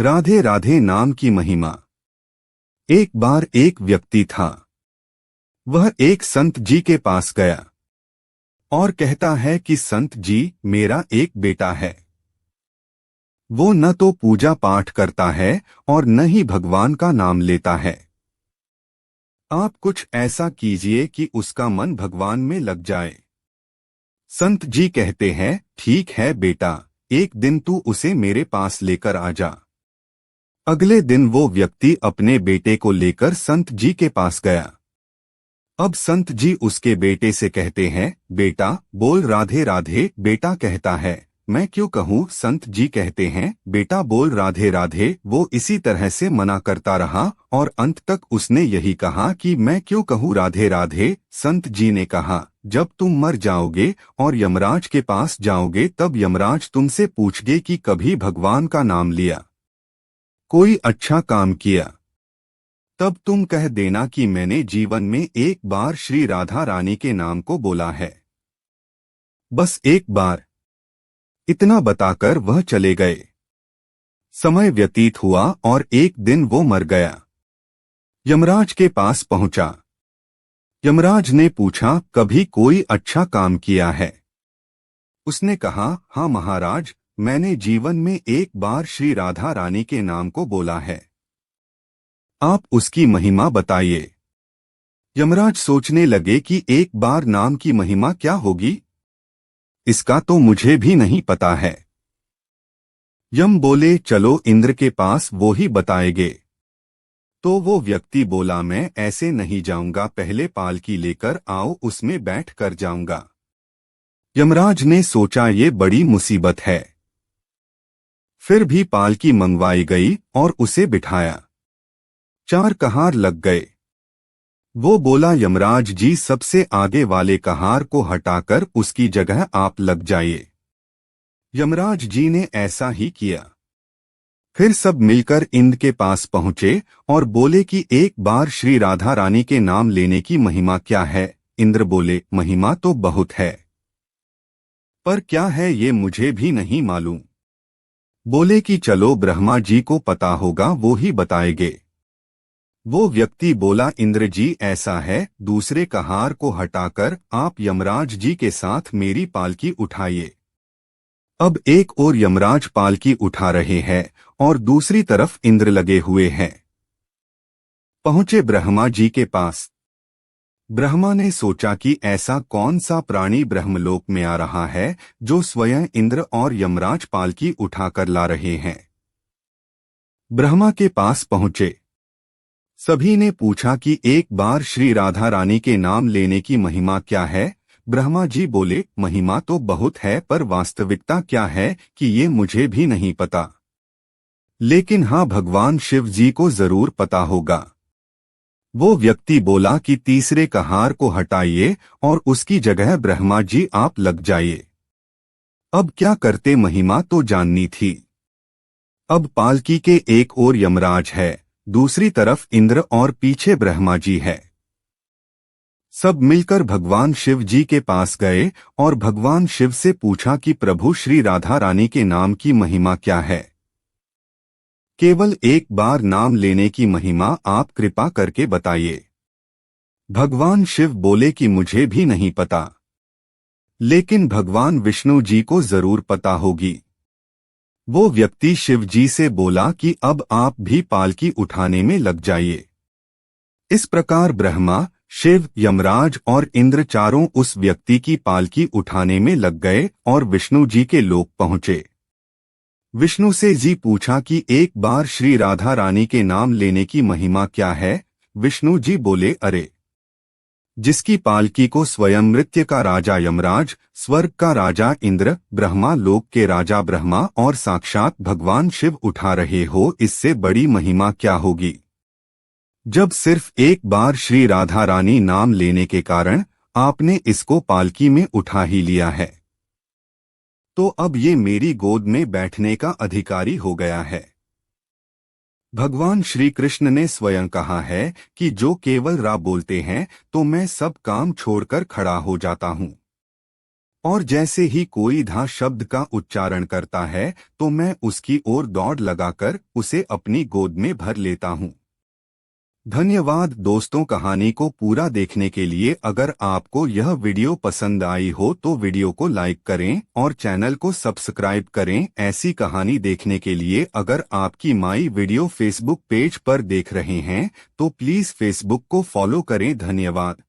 राधे राधे नाम की महिमा। एक बार एक व्यक्ति था। वह एक संत जी के पास गया और कहता है कि संत जी, मेरा एक बेटा है। वो न तो पूजा पाठ करता है और न ही भगवान का नाम लेता है। आप कुछ ऐसा कीजिए कि उसका मन भगवान में लग जाए। संत जी कहते हैं, ठीक है बेटा, एक दिन तू उसे मेरे पास लेकर आ जा। अगले दिन वो व्यक्ति अपने बेटे को लेकर संत जी के पास गया। अब संत जी उसके बेटे से कहते हैं, बेटा बोल राधे राधे। बेटा कहता है, मैं क्यों कहूँ। संत जी कहते हैं, बेटा बोल राधे राधे। वो इसी तरह से मना करता रहा और अंत तक उसने यही कहा कि मैं क्यों कहूँ राधे राधे। संत जी ने कहा, जब तुम मर जाओगे और यमराज के पास जाओगे तब यमराज तुमसे पूछगे कि कभी भगवान का नाम लिया, कोई अच्छा काम किया, तब तुम कह देना कि मैंने जीवन में एक बार श्री राधा रानी के नाम को बोला है, बस एक बार। इतना बताकर वह चले गए। समय व्यतीत हुआ और एक दिन वो मर गया। यमराज के पास पहुंचा। यमराज ने पूछा, कभी कोई अच्छा काम किया है। उसने कहा, हाँ महाराज, मैंने जीवन में एक बार श्री राधा रानी के नाम को बोला है। आप उसकी महिमा बताइए। यमराज सोचने लगे कि एक बार नाम की महिमा क्या होगी, इसका तो मुझे भी नहीं पता है। यम बोले, चलो इंद्र के पास, वो ही बताएंगे। तो वो व्यक्ति बोला, मैं ऐसे नहीं जाऊंगा, पहले पालकी लेकर आओ, उसमें बैठ कर जाऊंगा। यमराज ने सोचा ये बड़ी मुसीबत है। फिर भी पालकी मंगवाई गई और उसे बिठाया। 4 कहार लग गए। वो बोला, यमराज जी, सबसे आगे वाले कहार को हटाकर उसकी जगह आप लग जाइए। यमराज जी ने ऐसा ही किया। फिर सब मिलकर इंद्र के पास पहुंचे और बोले कि एक बार श्री राधा रानी के नाम लेने की महिमा क्या है। इंद्र बोले, महिमा तो बहुत है, पर क्या है ये मुझे भी नहीं मालूम। बोले कि चलो ब्रह्मा जी को पता होगा, वो ही बताएंगे। वो व्यक्ति बोला, इंद्र जी ऐसा है, दूसरे कहार को हटाकर आप यमराज जी के साथ मेरी पालकी उठाइए। अब एक और यमराज पालकी उठा रहे हैं और दूसरी तरफ इंद्र लगे हुए हैं। पहुंचे ब्रह्मा जी के पास। ब्रह्मा ने सोचा कि ऐसा कौन सा प्राणी ब्रह्मलोक में आ रहा है जो स्वयं इंद्र और यमराज पालकी उठाकर ला रहे हैं। ब्रह्मा के पास पहुंचे। सभी ने पूछा कि एक बार श्री राधा रानी के नाम लेने की महिमा क्या है। ब्रह्मा जी बोले, महिमा तो बहुत है, पर वास्तविकता क्या है कि ये मुझे भी नहीं पता, लेकिन हाँ, भगवान शिव जी को जरूर पता होगा। वो व्यक्ति बोला कि तीसरे कहार को हटाइए और उसकी जगह ब्रह्मा जी आप लग जाइए। अब क्या करते, महिमा तो जाननी थी। अब पालकी के एक ओर यमराज है, दूसरी तरफ इंद्र और पीछे ब्रह्मा जी है। सब मिलकर भगवान शिव जी के पास गए और भगवान शिव से पूछा कि प्रभु, श्री राधा रानी के नाम की महिमा क्या है। केवल एक बार नाम लेने की महिमा आप कृपा करके बताइए। भगवान शिव बोले कि मुझे भी नहीं पता, लेकिन भगवान विष्णु जी को जरूर पता होगी। वो व्यक्ति शिव जी से बोला कि अब आप भी पालकी उठाने में लग जाइए। इस प्रकार ब्रह्मा, शिव, यमराज और इंद्र चारों उस व्यक्ति की पालकी उठाने में लग गए और विष्णु जी के लोक पहुंचे। विष्णु से जी पूछा कि एक बार श्री राधा रानी के नाम लेने की महिमा क्या है। विष्णु जी बोले, अरे, जिसकी पालकी को स्वयं मृत्यु का राजा यमराज, स्वर्ग का राजा इंद्र, ब्रह्मा लोक के राजा ब्रह्मा और साक्षात भगवान शिव उठा रहे हो, इससे बड़ी महिमा क्या होगी। जब सिर्फ एक बार श्री राधा रानी नाम लेने के कारण आपने इसको पालकी में उठा ही लिया है, तो अब ये मेरी गोद में बैठने का अधिकारी हो गया है। भगवान श्री कृष्ण ने स्वयं कहा है कि जो केवल रा बोलते हैं तो मैं सब काम छोड़कर खड़ा हो जाता हूँ। और जैसे ही कोई धा शब्द का उच्चारण करता है तो मैं उसकी ओर दौड़ लगाकर उसे अपनी गोद में भर लेता हूँ। धन्यवाद दोस्तों, कहानी को पूरा देखने के लिए। अगर आपको यह वीडियो पसंद आई हो तो वीडियो को लाइक करें और चैनल को सब्सक्राइब करें ऐसी कहानी देखने के लिए। अगर आपकी माई वीडियो फेसबुक पेज पर देख रहे हैं तो प्लीज फेसबुक को फॉलो करें। धन्यवाद।